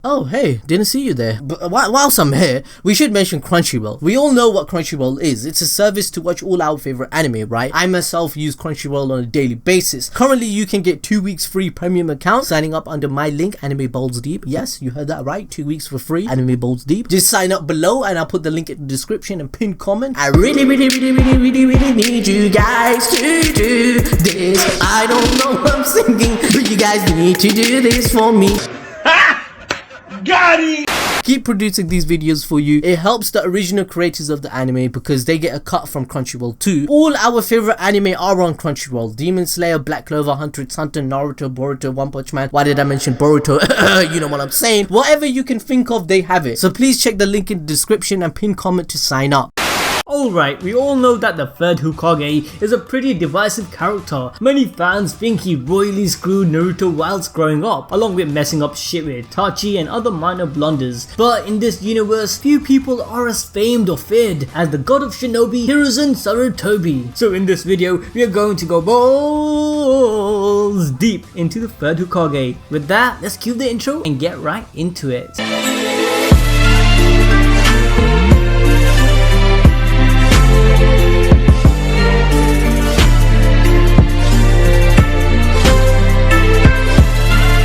Oh hey, didn't see you there. But whilst I'm here, we should mention Crunchyroll. We all know what Crunchyroll is. It's a service to watch all our favorite anime, right? I myself use Crunchyroll on a daily basis. Currently, you can get 2 weeks free premium account signing up under my link, Anime Balls Deep. Yes, you heard that right. 2 weeks for free, Anime Balls Deep. Just sign up below and I'll put the link in the description and pinned comment. I really need you guys to do this. I don't know what I'm singing, but you guys need to do this for me. Got it! Keep producing these videos for you. It helps the original creators of the anime because they get a cut from Crunchyroll too. All our favorite anime are on Crunchyroll. Demon Slayer, Black Clover, Hunter x Hunter, Naruto, Boruto, One Punch Man. Why did I mention Boruto? You know what I'm saying. Whatever you can think of, they have it. So please check the link in the description and pin comment to sign up. Alright, we all know that the third Hokage is a pretty divisive character. Many fans think he royally screwed Naruto whilst growing up, along with messing up shit with Itachi and other minor blunders. But in this universe, few people are as famed or feared as the God of Shinobi, Hiruzen Sarutobi. So in this video, we are going to go balls deep into the third Hokage. With that, let's cue the intro and get right into it.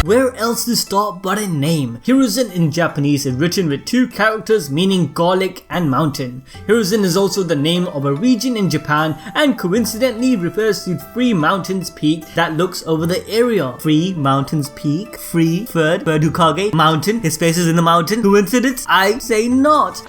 Where else to start but a name? Hiruzen in Japanese is written with 2 characters meaning garlic and mountain. Hiruzen is also the name of a region in Japan and coincidentally refers to 3 mountains peak that looks over the area. 3 mountains peak, 3 third Hokage, mountain, his face is in the mountain. Coincidence? I say not.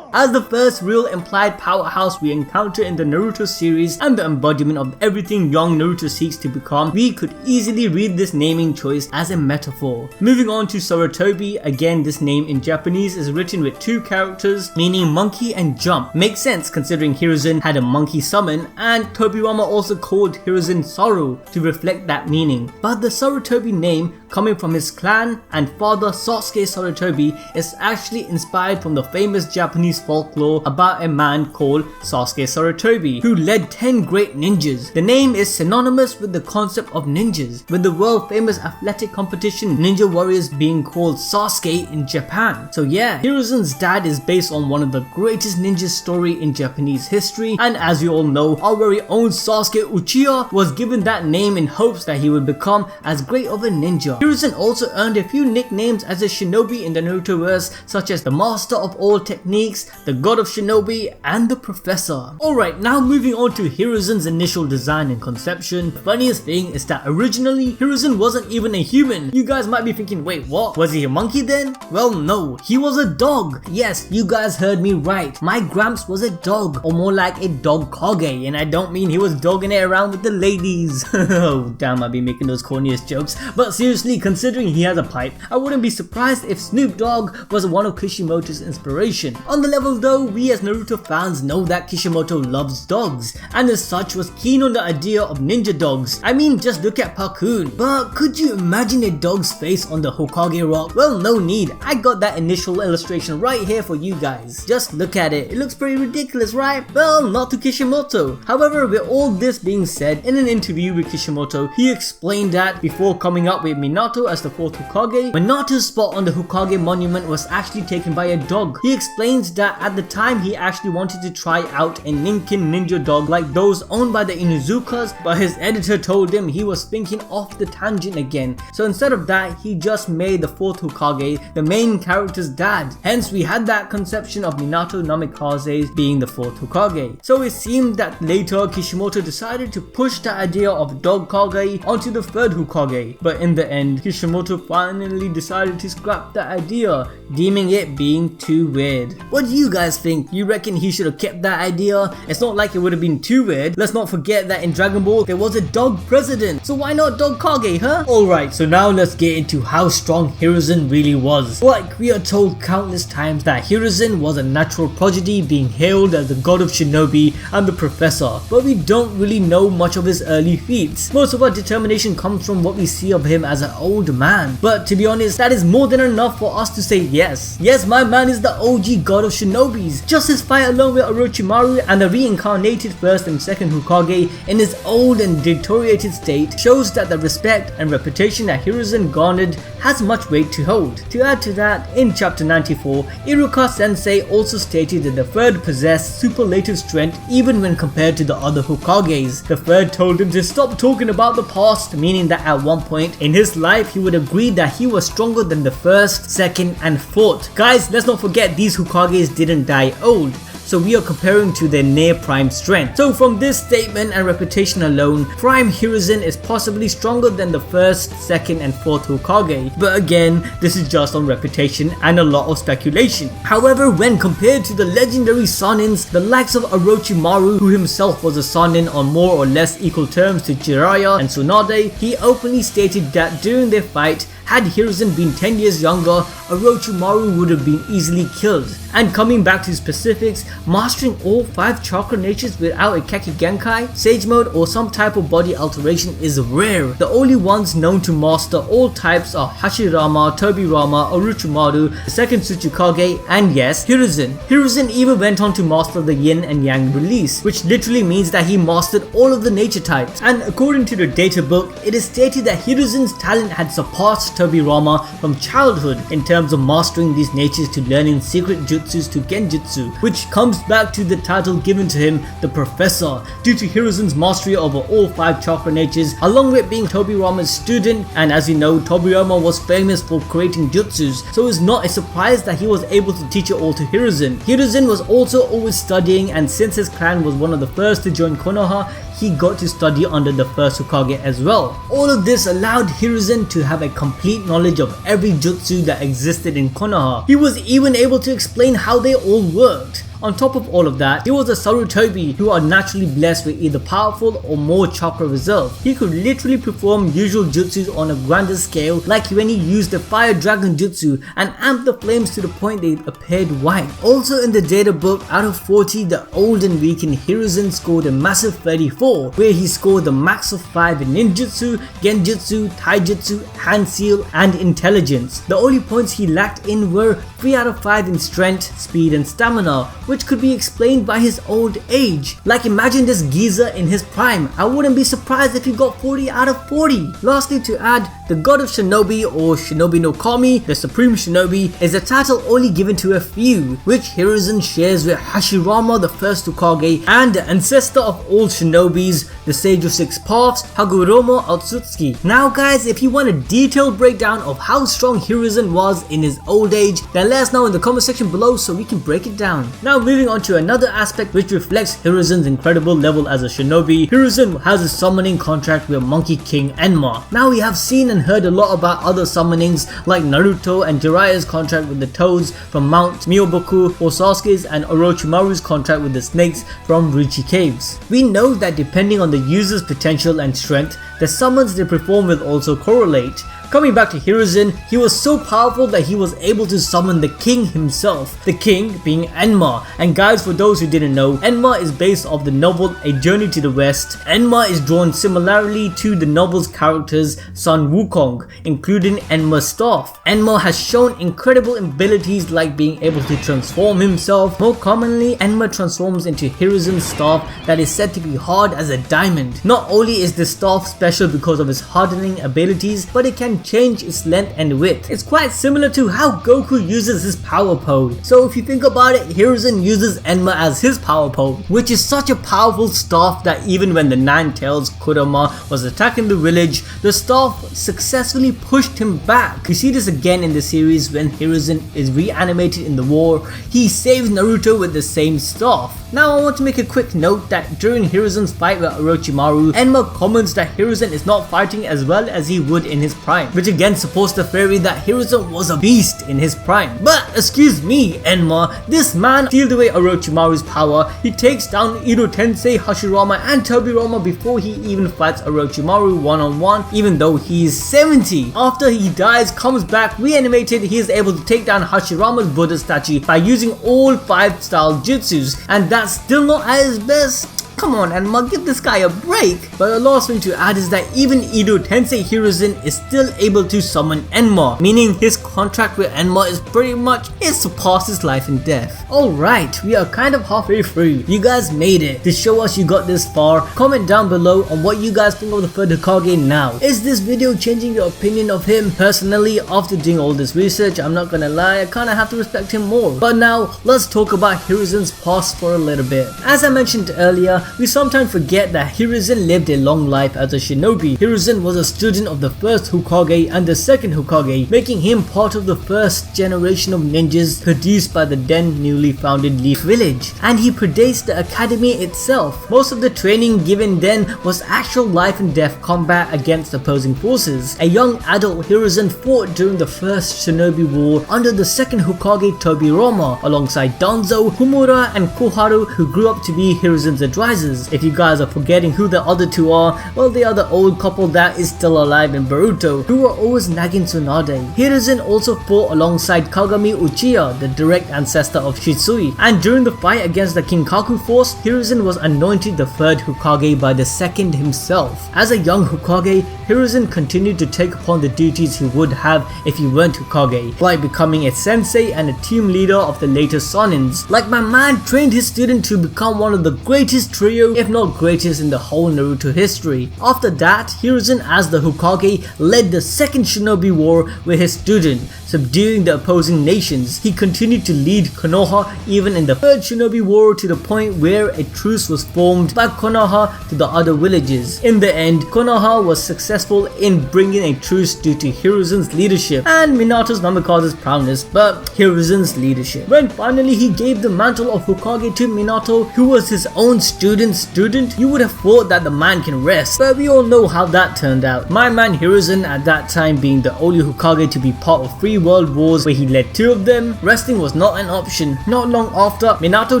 As the first real implied powerhouse we encounter in the Naruto series and the embodiment of everything young Naruto seeks to become, we could easily read this naming choice as a metaphor. Moving on to Sarutobi, again this name in Japanese is written with 2 characters meaning monkey and jump. Makes sense considering Hiruzen had a monkey summon and Tobirama also called Hiruzen Saru to reflect that meaning. But the Sarutobi name, coming from his clan and father Sasuke Sarutobi, is actually inspired from the famous Japanese folklore about a man called Sasuke Sarutobi who led 10 great ninjas. The name is synonymous with the concept of ninjas, with the world famous athletic competition Ninja Warriors being called Sasuke in Japan. So yeah, Hiruzen's dad is based on one of the greatest ninja story in Japanese history, and as you all know, our very own Sasuke Uchiha was given that name in hopes that he would become as great of a ninja. Hiruzen also earned a few nicknames as a shinobi in the Narutoverse, such as the Master of All Techniques, the God of Shinobi, and the Professor. Alright, now moving on to Hiruzen's initial design and conception. The funniest thing is that originally, Hiruzen wasn't even a human. You guys might be thinking, wait what? Was he a monkey then? Well no, he was a dog. Yes, you guys heard me right. My Gramps was a dog, or more like a dog Kage, and I don't mean he was dogging it around with the ladies. Oh damn, I'd be making those corniest jokes. But seriously, considering he has a pipe, I wouldn't be surprised if Snoop Dogg was one of Kishimoto's inspiration. On the level though, we as Naruto fans know that Kishimoto loves dogs, and as such was keen on the idea of ninja dogs. I mean, just look at Pakun. But could you imagine a dog's face on the Hokage rock? Well, no need. I got that initial illustration right here for you guys. Just look at it. It looks pretty ridiculous, right? Well, not to Kishimoto. However, with all this being said, in an interview with Kishimoto, he explained that before coming up with Minato as the 4th Hokage, Minato's spot on the Hokage monument was actually taken by a dog. He explains that at the time he actually wanted to try out a Ninkin ninja dog like those owned by the Inuzukas, but his editor told him he was thinking off the tangent again. So instead of that, he just made the 4th Hokage the main character's dad. Hence we had that conception of Minato Namikaze being the 4th Hokage. So it seemed that later Kishimoto decided to push the idea of dog Kage onto the 3rd Hokage, but in the end Kishimoto finally decided to scrap the idea, deeming it being too weird. What do you guys think? You reckon he should have kept that idea? It's not like it would have been too weird. Let's not forget that in Dragon Ball there was a dog president, so why not dog Kage, huh? Alright, so now let's get into how strong Hiruzen really was. Like, we are told countless times that Hiruzen was a natural prodigy being hailed as the God of Shinobi and the Professor, but we don't really know much of his early feats. Most of our determination comes from what we see of him as an old man, but to be honest, that is more than enough for us to say yes. Yes, my man is the OG God of Shinobi Shinobis. Just his fight alone with Orochimaru and the reincarnated first and second Hokage in his old and deteriorated state shows that the respect and reputation that Hiruzen garnered has much weight to hold. To add to that, in chapter 94, Iruka Sensei also stated that the third possessed superlative strength even when compared to the other Hokages. The third told him to stop talking about the past, meaning that at one point in his life he would agree that he was stronger than the first, second and fourth. Guys, let's not forget these Hokages didn't die old, so we are comparing to their near prime strength. So from this statement and reputation alone, prime Hiruzen is possibly stronger than the first, second and fourth Hokage, but again, this is just on reputation and a lot of speculation. However, when compared to the legendary Sanins, the likes of Orochimaru, who himself was a Sanin on more or less equal terms to Jiraiya and Tsunade, he openly stated that during their fight, had Hiruzen been 10 years younger, Orochimaru would have been easily killed. And coming back to specifics, mastering all 5 chakra natures without a Keki Genkai, Sage Mode or some type of body alteration is rare. The only ones known to master all types are Hashirama, Tobirama, Orochimaru, the second Tsuchikage and yes, Hiruzen. Hiruzen even went on to master the Yin and Yang release, which literally means that he mastered all of the nature types. And according to the data book, it is stated that Hiruzen's talent had surpassed Tobirama from childhood in terms of mastering these natures to learning secret jutsus to genjutsu, which comes back to the title given to him, the Professor, due to Hiruzen's mastery over all 5 chakra natures, along with being Tobirama's student. And as you know, Tobirama was famous for creating jutsus, so it's not a surprise that he was able to teach it all to Hiruzen. Hiruzen was also always studying, and since his clan was one of the first to join Konoha, he got to study under the first Hokage as well. All of this allowed Hiruzen to have a complete knowledge of every jutsu that existed in Konoha. He was even able to explain how they all worked. On top of all of that, he was a Sarutobi who are naturally blessed with either powerful or more chakra reserve. He could literally perform usual jutsus on a grander scale, like when he used the fire dragon jutsu and amped the flames to the point they appeared white. Also in the data book, out of 40, the old and weakened Hiruzen scored a massive 34, where he scored the max of 5 in ninjutsu, genjutsu, taijutsu, hand seal and intelligence. The only points he lacked in were 3 out of 5 in strength, speed and stamina, which could be explained by his old age. Like, imagine this geezer in his prime. I wouldn't be surprised if he got 40 out of 40. Lastly, to add, the God of Shinobi or Shinobi no Kami, the Supreme Shinobi, is a title only given to a few, which Hiruzen shares with Hashirama, the first Hokage, and the ancestor of all Shinobis, the Sage of 6 Paths, Hagoromo Otsutsuki. Now guys, if you want a detailed breakdown of how strong Hiruzen was in his old age, then let us know in the comment section below so we can break it down. Now moving on to another aspect which reflects Hiruzen's incredible level as a shinobi, Hiruzen has a summoning contract with Monkey King Enma. Now we have seen and heard a lot about other summonings like Naruto and Jiraiya's contract with the toads from Mount Myoboku, or Sasuke's and Orochimaru's contract with the snakes from Richi Caves. We know that depending on the user's potential and strength, the summons they perform will also correlate. Coming back to Hiruzen, he was so powerful that he was able to summon the king himself, the king being Enma. And guys, for those who didn't know, Enma is based off the novel A Journey to the West. Enma is drawn similarly to the novel's characters Sun Wukong, including Enma's staff. Enma has shown incredible abilities like being able to transform himself. More commonly, Enma transforms into Hiruzen's staff that is said to be hard as a diamond. Not only is the staff special because of its hardening abilities, but it can change its length and width. It's quite similar to how Goku uses his power pole. So if you think about it, Hiruzen uses Enma as his power pole, which is such a powerful staff that even when the Nine-Tails Kurama was attacking the village, the staff successfully pushed him back. We see this again in the series when Hiruzen is reanimated in the war. He saves Naruto with the same staff. Now I want to make a quick note that during Hiruzen's fight with Orochimaru, Enma comments that Hiruzen is not fighting as well as he would in his prime, which again supports the theory that Hiruzen was a beast in his prime. But excuse me, Enma, this man steals away Orochimaru's power. He takes down Iro Tensei, Hashirama and Tobirama before he even fights Orochimaru one-on-one, even though he is 70. After he dies, comes back reanimated, he is able to take down Hashirama's Buddha statue by using all 5 style jutsus, and that's still not at his best. Come on, Enma, give this guy a break. But the last thing to add is that even Edo Tensei Hiruzen is still able to summon Enma, meaning his contract with Enma is pretty much it surpasses life and death. Alright, we are kind of halfway through. You guys made it. To show us you got this far, comment down below on what you guys think of the third Hokage now. Is this video changing your opinion of him? Personally, after doing all this research, I'm not gonna lie, I kinda have to respect him more. But now, let's talk about Hiruzen's past for a little bit. As I mentioned earlier, we sometimes forget that Hiruzen lived a long life as a shinobi. Hiruzen was a student of the first Hokage and the second Hokage, making him part of the first generation of ninjas produced by the then newly founded Leaf Village. And he predates the academy itself. Most of the training given then was actual life and death combat against opposing forces. A young adult Hiruzen fought during the first Shinobi War under the second Hokage Tobirama alongside Danzo, Homura and Koharu, who grew up to be Hiruzen's advisors. If you guys are forgetting who the other two are, well, they are the old couple that is still alive in Boruto, who were always nagging Tsunade. Hiruzen also fought alongside Kagami Uchiha, the direct ancestor of Shisui, and during the fight against the Kinkaku force, Hiruzen was anointed the third Hokage by the second himself. As a young Hokage, Hiruzen continued to take upon the duties he would have if he weren't Hokage, like becoming a sensei and a team leader of the later Sanins. Like my man trained his student to become one of the greatest trio, if not greatest in the whole Naruto history. After that, Hiruzen as the Hokage led the second Shinobi War with his student, subduing the opposing nations. He continued to lead Konoha even in the third Shinobi War to the point where a truce was formed by Konoha to the other villages. In the end, Konoha was successful in bringing a truce due to Hiruzen's leadership and Minato's Namikaze's prowess, but Hiruzen's leadership. When finally he gave the mantle of Hokage to Minato, who was his own student, you would have thought that the man can rest, but we all know how that turned out. My man Hiruzen at that time being the only Hokage to be part of 3 world wars where he led 2 of them, resting was not an option. Not long after, Minato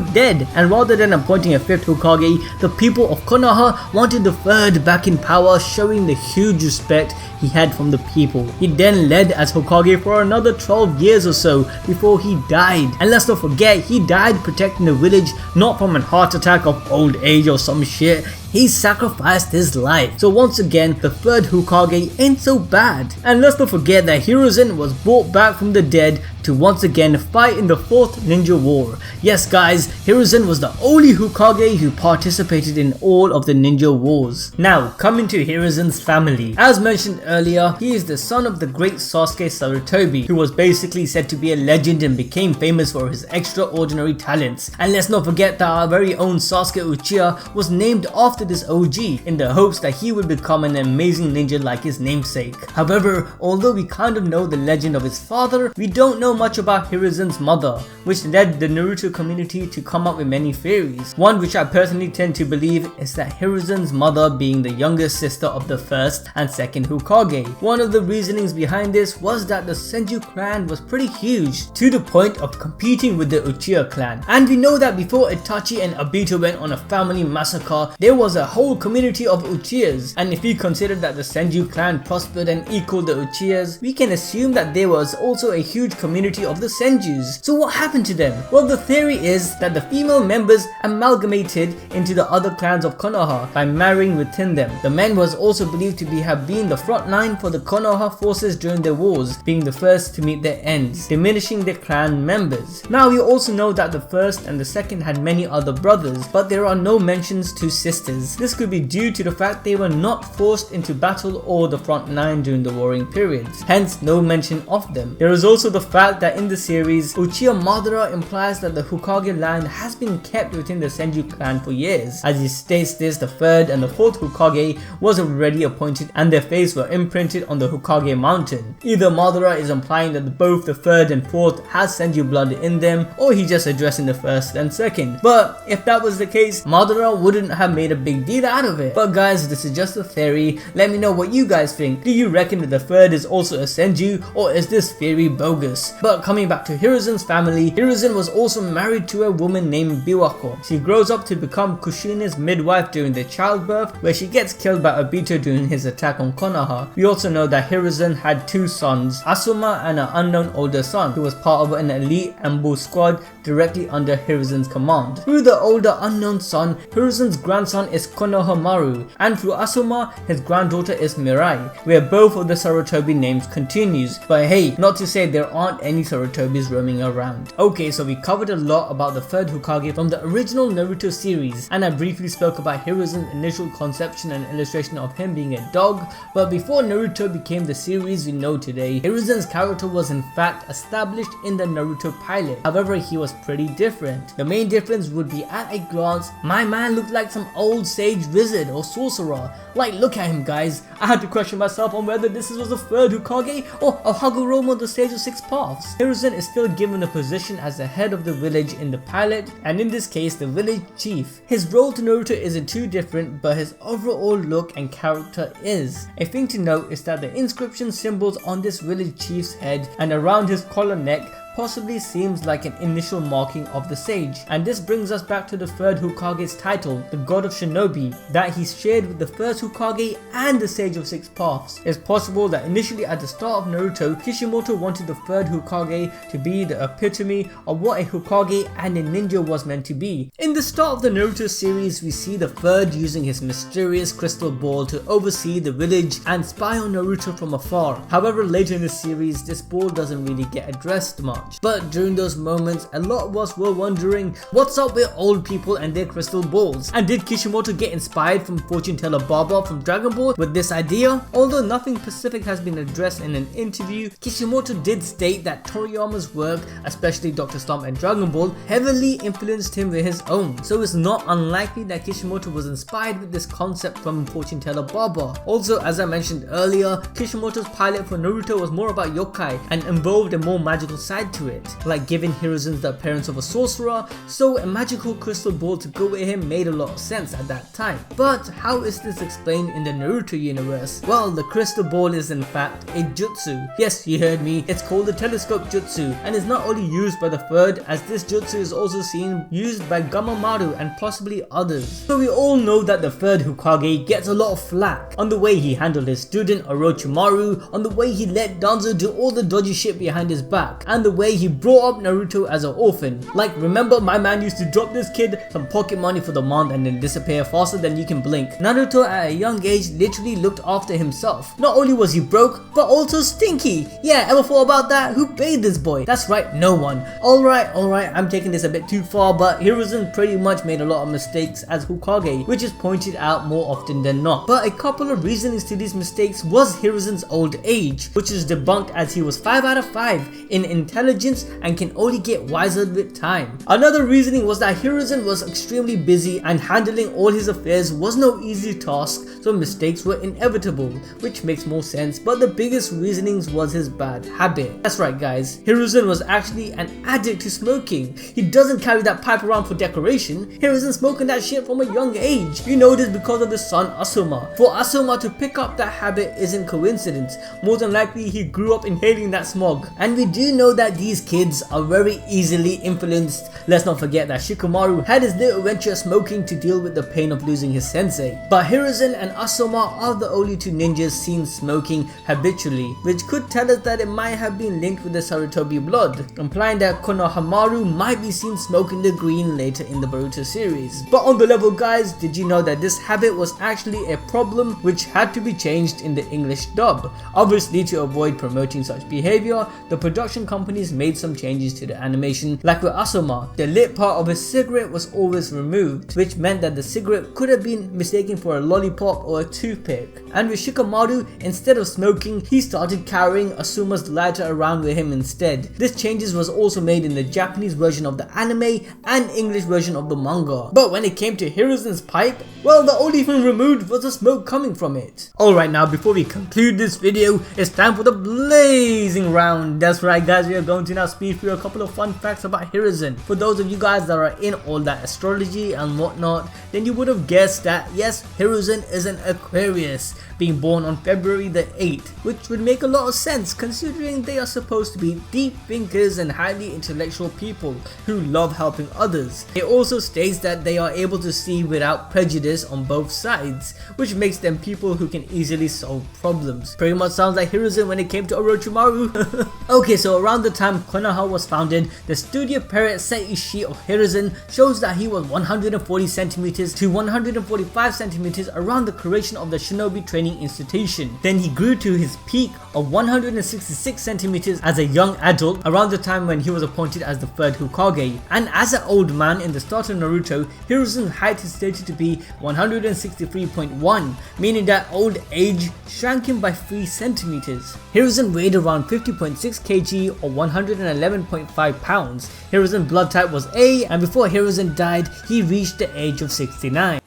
dead, and rather than appointing a 5th Hokage, the people of Konoha wanted the 3rd back in power, showing the huge respect he had from the people. He then led as Hokage for another 12 years or so before he died. And let's not forget, he died protecting the village, not from a heart attack of old age or some shit. He sacrificed his life. So once again, the 3rd Hokage ain't so bad. And let's not forget that Hiruzen was brought back from the dead to once again fight in the 4th Ninja War. Yes guys, Hiruzen was the only Hokage who participated in all of the ninja wars. Now, coming to Hiruzen's family. As mentioned earlier, he is the son of the great Sasuke Sarutobi, who was basically said to be a legend and became famous for his extraordinary talents. And let's not forget that our very own Sasuke Uchiha was named after this OG in the hopes that he would become an amazing ninja like his namesake. However, although we kind of know the legend of his father, we don't know much about Hiruzen's mother, which led the Naruto community to come up with many theories. One which I personally tend to believe is that Hiruzen's mother being the younger sister of the 1st and 2nd Hokage. One of the reasonings behind this was that the Senju clan was pretty huge, to the point of competing with the Uchiha clan. And we know that before Itachi and Obito went on a family massacre, there was a whole community of Uchihas, and if we consider that the Senju clan prospered and equaled the Uchihas, we can assume that there was also a huge community of the Senjus. So what happened to them? Well, the theory is that the female members amalgamated into the other clans of Konoha by marrying within them. The men was also believed to have been the front line for the Konoha forces during their wars, being the first to meet their ends, diminishing their clan members. Now we also know that the 1st and the 2nd had many other brothers, but there are no mentions to sisters. This could be due to the fact they were not forced into battle or the front line during the warring periods, hence no mention of them. There is also the fact that in the series, Uchiha Madara implies that the Hokage line has been kept within the Senju clan for years. As he states this, the 3rd and the 4th Hokage was already appointed and their faces were imprinted on the Hokage mountain. Either Madara is implying that both the 3rd and 4th has Senju blood in them, or he just addressing the 1st and 2nd. But if that was the case, Madara wouldn't have made a big deal out of it. But guys, this is just a theory. Let me know what you guys think. Do you reckon that the third is also a Senju, or is this theory bogus? But coming back to Hiruzen's family, Hiruzen was also married to a woman named Biwako. She grows up to become Kushina's midwife during their childbirth, where she gets killed by Obito during his attack on Konoha. We also know that Hiruzen had two sons, Asuma and an unknown older son, who was part of an elite Ambu squad directly under Hiruzen's command. Through the older unknown son, Hiruzen's grandson is Konoha Maru, and through Asuma, his granddaughter is Mirai, where both of the Sarutobi names continues. But hey, not to say there aren't any Sarutobis roaming around. Okay, so we covered a lot about the third Hokage from the original Naruto series, and I briefly spoke about Hiruzen's initial conception and illustration of him being a dog. But before Naruto became the series we know today, Hiruzen's character was in fact established in the Naruto pilot. However, he was pretty different. The main difference would be, at a glance, my man looked like some old sage wizard or sorcerer. Like, look at him guys, I had to question myself on whether this was the third Hokage or a Hagoromo, the sage of six paths. Hiruzen is still given a position as the head of the village in the pilot, and in this case the village chief. His role to Naruto isn't too different, but his overall look and character is. A thing to note is that the inscription symbols on this village chief's head and around his collar neck possibly seems like an initial marking of the sage. And this brings us back to the third Hokage's title, the God of Shinobi, that he shared with the first Hokage and the Sage of Six Paths. It's possible that initially at the start of Naruto, Kishimoto wanted the third Hokage to be the epitome of what a Hokage and a ninja was meant to be. In the start of the Naruto series, we see the third using his mysterious crystal ball to oversee the village and spy on Naruto from afar. However, later in the series, this ball doesn't really get addressed much. But during those moments, a lot of us were wondering, what's up with old people and their crystal balls? And did Kishimoto get inspired from fortune teller Baba from Dragon Ball with this idea? Although nothing specific has been addressed in an interview, Kishimoto did state that Toriyama's work, especially Dr. Stomp and Dragon Ball, heavily influenced him with his own. So it's not unlikely that Kishimoto was inspired with this concept from fortune teller Baba. Also, as I mentioned earlier, Kishimoto's pilot for Naruto was more about yokai and involved a more magical side to it, like giving Hiruzen the appearance of a sorcerer, so a magical crystal ball to go with him made a lot of sense at that time. But how is this explained in the Naruto universe? Well, the crystal ball is in fact a jutsu. Yes, you heard me, it's called the telescope jutsu, and is not only used by the third, as this jutsu is also seen used by Gamamaru and possibly others. So we all know that the third Hokage gets a lot of flack on the way he handled his student Orochimaru, on the way he let Danzo do all the dodgy shit behind his back, and the way he brought up Naruto as an orphan. Like, remember my man used to drop this kid some pocket money for the month and then disappear faster than you can blink. Naruto at a young age literally looked after himself. Not only was he broke, but also stinky. Yeah, ever thought about that? Who paid this boy? That's right, no one. Alright, I'm taking this a bit too far, but Hiruzen pretty much made a lot of mistakes as Hokage, which is pointed out more often than not. But a couple of reasonings to these mistakes was Hiruzen's old age, which is debunked as he was 5 out of 5 in intelligence and can only get wiser with time. Another reasoning was that Hiruzen was extremely busy and handling all his affairs was no easy task, so mistakes were inevitable, which makes more sense. But the biggest reasonings was his bad habit. That's right guys, Hiruzen was actually an addict to smoking. He doesn't carry that pipe around for decoration. Hiruzen smoking that shit from a young age. We know this because of his son Asuma. For Asuma to pick up that habit isn't coincidence. More than likely he grew up inhaling that smog. And we do know that these kids are very easily influenced. Let's not forget that Shikamaru had his little venture smoking to deal with the pain of losing his sensei. But Hiruzen and Asuma are the only two ninjas seen smoking habitually, which could tell us that it might have been linked with the Sarutobi blood, implying that Konohamaru might be seen smoking the green later in the Boruto series. But on the level guys, did you know that this habit was actually a problem which had to be changed in the English dub? Obviously, to avoid promoting such behavior, the production companies made some changes to the animation. Like with Asuma, the lit part of his cigarette was always removed, which meant that the cigarette could have been mistaken for a lollipop or a toothpick. And with Shikamaru, instead of smoking, he started carrying Asuma's lighter around with him instead. This changes was also made in the Japanese version of the anime and English version of the manga. But when it came to Hiruzen's pipe, well, the only thing removed was the smoke coming from it. Alright, now before we conclude this video, it's time for the blazing round. That's right guys, we are going going to now speed through a couple of fun facts about Hiruzen. For those of you guys that are in all that astrology and whatnot, then you would have guessed that yes, Hiruzen is an Aquarius, being born on February the 8th, which would make a lot of sense considering they are supposed to be deep thinkers and highly intellectual people who love helping others. It also states that they are able to see without prejudice on both sides, which makes them people who can easily solve problems. Pretty much sounds like Hiruzen when it came to Orochimaru. Okay, so around the time Konoha was founded, the studio period Seii sheet of Hiruzen shows that he was 140 centimeters to 145 centimeters around the creation of the Shinobi training institution. Then he grew to his peak of 166 centimeters as a young adult around the time when he was appointed as the third Hokage. And as an old man in the start of Naruto, Hiruzen's height is stated to be 163.1, meaning that old age shrank him by 3 centimeters. Hiruzen weighed around 50.6 kg or 111.5 pounds. Hiruzen's blood type was A, and before Hiruzen died, he reached the age of 69.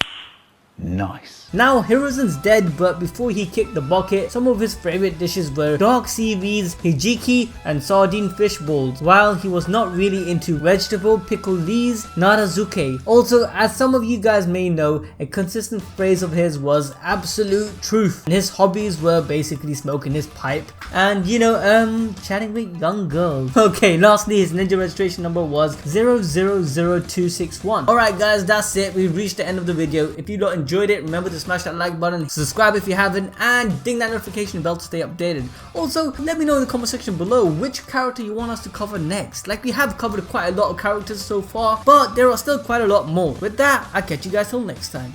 Nice. Now Hiruzen's dead, but before he kicked the bucket, some of his favorite dishes were dark seaweeds, hijiki and sardine fish balls, while he was not really into vegetable pickled leaves, narazuke. Also, as some of you guys may know, a consistent phrase of his was absolute truth, and his hobbies were basically smoking his pipe and chatting with young girls. Okay, lastly his ninja registration number was 000261. Alright guys, that's it. We've reached the end of the video. If you enjoyed it, remember to smash that like button, subscribe if you haven't, and ding that notification bell to stay updated. Also, let me know in the comment section below which character you want us to cover next. Like, we have covered quite a lot of characters so far, but there are still quite a lot more. With that, I'll catch you guys till next time.